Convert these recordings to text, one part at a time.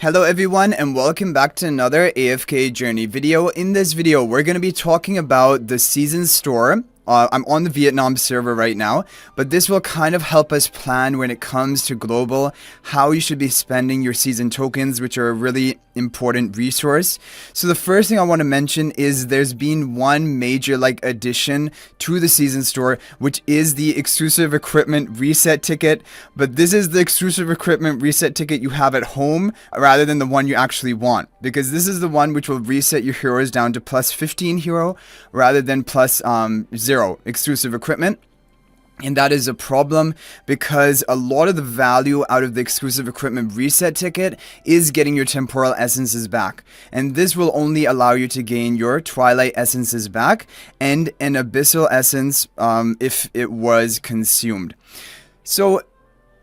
Hello everyone and welcome back to another AFK journey video. In this video, we're going to be talking about the season store. I'm on the Vietnam server right now, but this will kind of help us plan when it comes to global, how you should be spending your season tokens, which are a really important resource. So the first thing I want to mention is there's been one major addition to the season store, which is the exclusive equipment reset ticket. But this is the exclusive equipment reset ticket you have at home rather than the one you actually want, because this is the one which will reset your heroes down to plus 15 hero rather than plus 0 exclusive equipment. And that is a problem because a lot of the value out of the exclusive equipment reset ticket is getting your temporal essences back. And this will only allow you to gain your Twilight essences back and an abyssal essence if it was consumed. So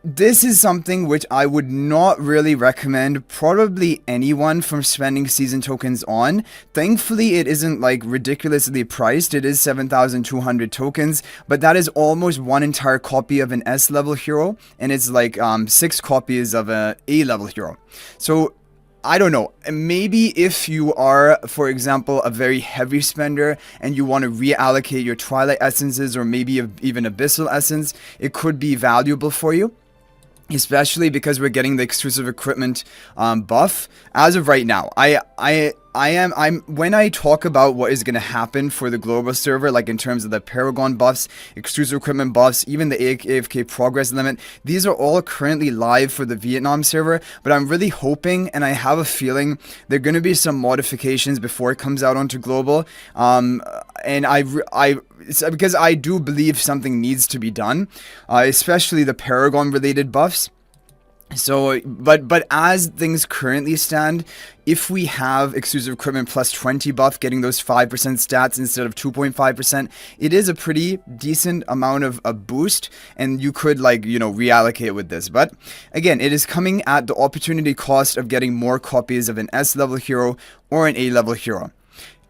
this is something which I would not really recommend probably anyone from spending season tokens on. Thankfully, it isn't ridiculously priced. It is 7,200 tokens, but that is almost one entire copy of an S level hero, and it's 6 copies of a A level hero. So I don't know, maybe if you are, for example, a very heavy spender and you want to reallocate your Twilight essences or maybe even Abyssal essence, it could be valuable for you. Especially because we're getting the exclusive equipment buff as of right now. When I talk about what is going to happen for the global server, in terms of the Paragon buffs, exclusive equipment buffs, even the AFK progress limit, these are all currently live for the Vietnam server. But I'm really hoping, and I have a feeling, there are going to be some modifications before it comes out onto global. It's because I do believe something needs to be done, especially the Paragon related buffs. So, but as things currently stand, if we have exclusive equipment plus 20 buff, getting those 5% stats instead of 2.5%, it is a pretty decent amount of a boost, and you could reallocate with this. But again, it is coming at the opportunity cost of getting more copies of an S level hero or an A level hero.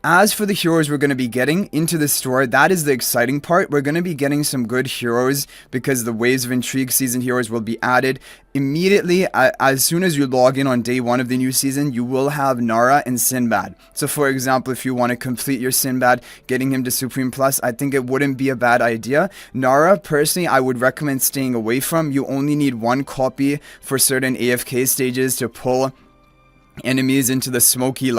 As for the heroes we're going to be getting into the store, that is the exciting part. We're going to be getting some good heroes because the Waves of Intrigue season heroes will be added immediately. As soon as you log in on day 1 of the new season, you will have Nara and Sinbad. So for example, if you want to complete your Sinbad, getting him to Supreme Plus, I think it wouldn't be a bad idea. Nara, personally, I would recommend staying away from. You only need 1 copy for certain AFK stages to pull enemies into the smoky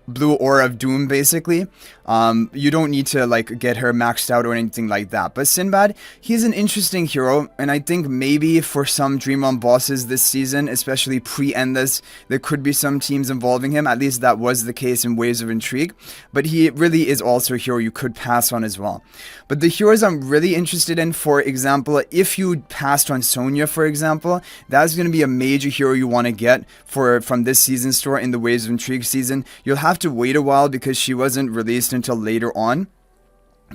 blue aura of doom, basically. You don't need to get her maxed out or anything like that. But Sinbad, he's an interesting hero, and I think maybe for some Dream Realm bosses this season, especially pre-Endless, there could be some teams involving him. At least that was the case in Waves of Intrigue. But he really is also a hero you could pass on as well. But the heroes I'm really interested in, for example, if you passed on Sonya, for example, that's going to be a major hero you want to get from this season store in the Waves of Intrigue season. You'll have to wait a while because she wasn't released until later on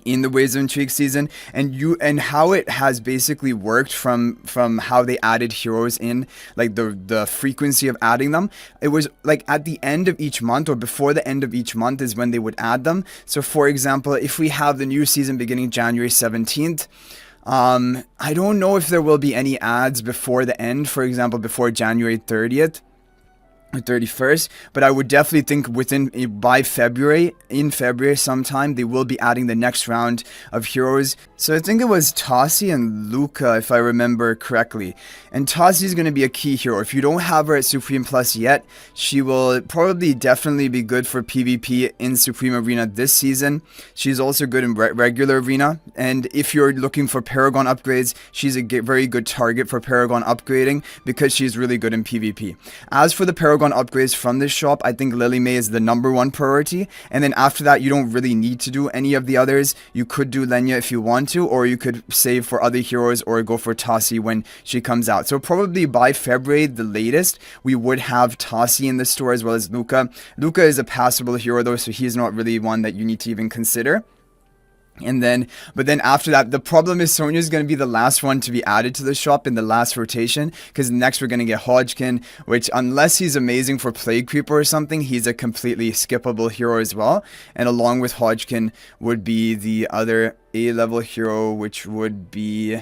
in the Waves of Intrigue season, and how it has basically worked from how they added heroes in, the frequency of adding them. It was at the end of each month or before the end of each month is when they would add them. So for example, if we have the new season beginning January 17th, I don't know if there will be any ads before the end, for example before January 30th. 31st, but I would definitely think by February, in February sometime, they will be adding the next round of heroes. So I think it was Tassi and Luca, if I remember correctly. And Tassi is going to be a key hero. If you don't have her at Supreme Plus yet, she will probably definitely be good for PvP in Supreme Arena this season. She's also good in regular Arena, and if you're looking for Paragon upgrades, she's a very good target for Paragon upgrading because she's really good in PvP. As for the Paragon upgrades from this shop, I think Lily May is the #1 priority, and then after that you don't really need to do any of the others. You could do Lenya if you want to, or you could save for other heroes or go for Tassi when she comes out. So probably by February, the latest, we would have Tassi in the store as well as Luca. Luca is a passable hero though, so he's not really one that you need to even consider. But then after that, the problem is Sonya is going to be the last one to be added to the shop in the last rotation, because next we're going to get Hodgkin, which unless he's amazing for Plague Creeper or something, he's a completely skippable hero as well. And along with Hodgkin would be the other A-level hero, which would be,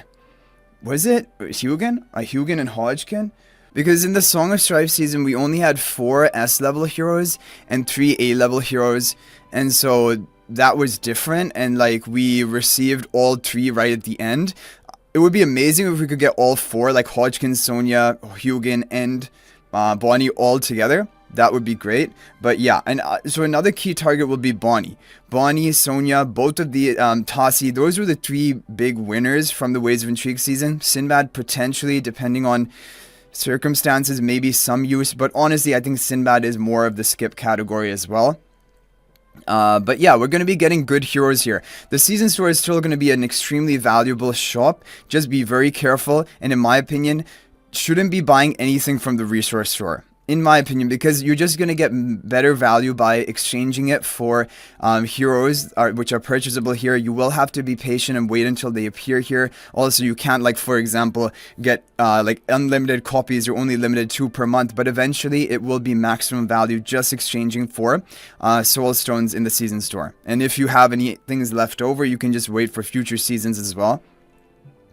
was it Hugin? Hugin and Hodgkin? Because in the Song of Strife season, we only had 4 S level heroes and 3 A level heroes, and so that was different, and like we received all 3 right at the end. It would be amazing if we could get all 4, like Hodgkin, Sonya, Hugin, and Bonnie all together. That would be great. But yeah, and so another key target will be Bonnie. Bonnie, Sonya, both of the Tassi, those were the 3 big winners from the Waves of Intrigue season. Sinbad potentially, depending on circumstances, maybe some use, but honestly I think Sinbad is more of the skip category as well. But yeah, we're going to be getting good heroes here. The season store is still going to be an extremely valuable shop. Just be very careful, and in my opinion, shouldn't be buying anything from the resource store. In my opinion, because you're just going to get better value by exchanging it for heroes which are purchasable here. You will have to be patient and wait until they appear here. Also, you can't, like, for example, get like unlimited copies. You're only limited 2 per month, but eventually it will be maximum value just exchanging for soul stones in the season store. And if you have any things left over, you can just wait for future seasons as well.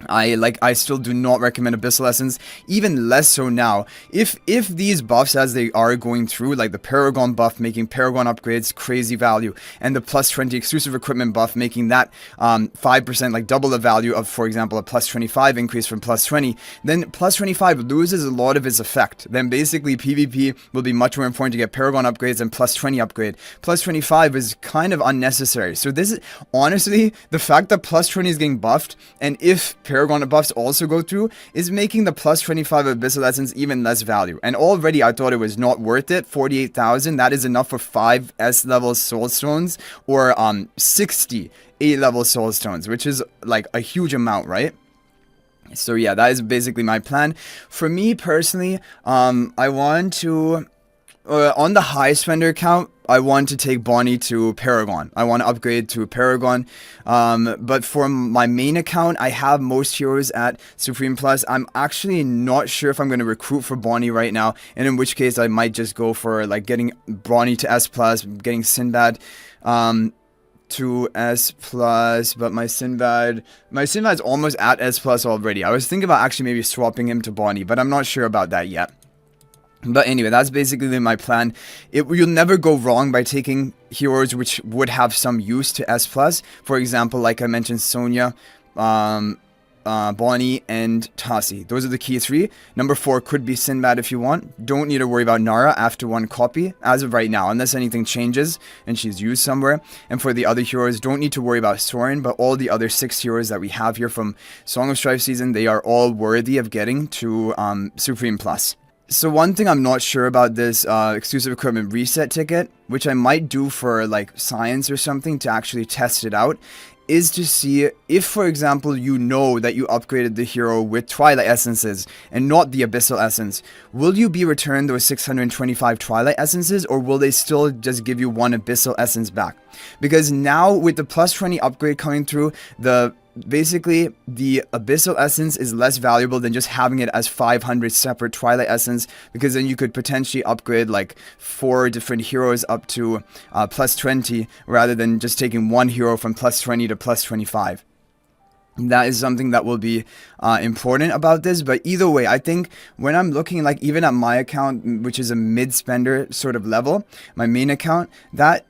I still do not recommend Abyssal Essence, even less so now. If these buffs as they are going through, like the Paragon buff making Paragon upgrades crazy value, and the plus 20 exclusive equipment buff making that 5%, like double the value of, for example, a plus 25 increase from plus 20, then plus 25 loses a lot of its effect. Then basically PvP will be much more important to get Paragon upgrades and plus 20 upgrade. Plus 25 is kind of unnecessary. So this is, honestly, the fact that plus 20 is getting buffed, and if Paragon buffs also go through, is making the plus 25 Abyssal Essence even less value. And already I thought it was not worth it. 48,000, that is enough for 5 S level soul stones, or 60 A level soul stones, which is like a huge amount, right? So yeah, that is basically my plan. For me personally, I want to, on the high spender account, I want to take Bonnie to Paragon. I want to upgrade to Paragon. But for my main account, I have most heroes at Supreme Plus. I'm actually not sure if I'm going to recruit for Bonnie right now. And in which case, I might just go for like getting Bonnie to S Plus, getting Sinbad to S Plus. But my Sinbad's almost at S Plus already. I was thinking about actually maybe swapping him to Bonnie, but I'm not sure about that yet. But anyway, that's basically my plan. You'll never go wrong by taking heroes which would have some use to S+. For example, like I mentioned, Sonya, Bonnie, and Tassi. Those are the key 3. Number 4 could be Sinbad if you want. Don't need to worry about Nara after 1 copy, as of right now, unless anything changes and she's used somewhere. And for the other heroes, don't need to worry about Soren, but all the other 6 heroes that we have here from Song of Strife season, they are all worthy of getting to Supreme Plus. So one thing I'm not sure about this exclusive equipment reset ticket, which I might do for like science or something to actually test it out, is to see if, for example, you know that you upgraded the hero with Twilight Essences and not the Abyssal Essence. Will you be returned those 625 Twilight Essences, or will they still just give you 1 Abyssal Essence back? Because now with the plus 20 upgrade coming through, basically the Abyssal Essence is less valuable than just having it as 500 separate Twilight Essence, because then you could potentially upgrade like 4 different heroes up to plus 20 rather than just taking 1 hero from plus 20 to plus 25. That is something that will be important about this. But either way, I think when I'm looking like even at my account, which is a mid-spender sort of level, my main account, that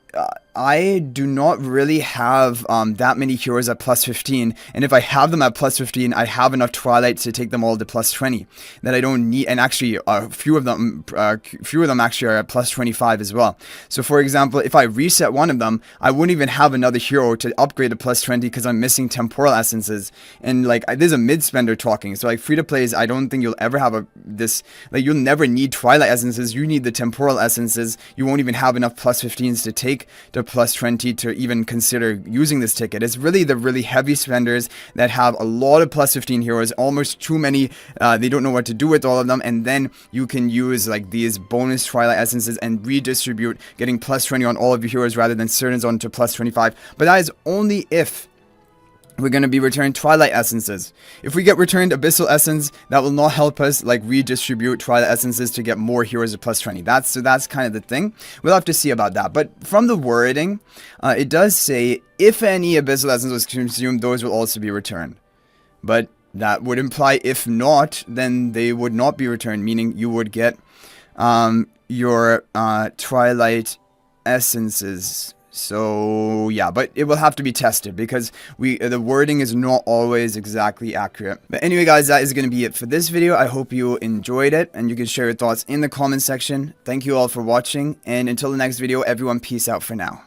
I do not really have that many heroes at plus 15, and if I have them at plus 15, I have enough Twilight to take them all to plus 20 that I don't need. And actually a few of them actually are at plus 25 as well. So for example, if I reset one of them, I wouldn't even have another hero to upgrade to plus 20 because I'm missing temporal essences. And like there's a mid spender talking, so like free to plays, I don't think you'll ever have you'll never need Twilight essences. You need the temporal essences. You won't even have enough plus 15s to take to plus 20 to even consider using this ticket. It's really the really heavy spenders that have a lot of plus 15 heroes, almost too many. They don't know what to do with all of them, and then you can use like these bonus Twilight essences and redistribute, getting plus 20 on all of your heroes rather than certain on to plus 25. But that is only if we're going to be returned Twilight Essences. If we get returned Abyssal Essence, that will not help us like redistribute Twilight Essences to get more heroes at plus 20. That's kind of the thing. We'll have to see about that. But from the wording, it does say if any Abyssal Essence was consumed, those will also be returned. But That would imply if not, then they would not be returned, meaning you would get your Twilight essences. So yeah, but it will have to be tested because the wording is not always exactly accurate. But anyway guys, that is going to be it for this video. I hope you enjoyed it, and you can share your thoughts in the comment section. Thank you all for watching, and until the next video, everyone, peace out for now.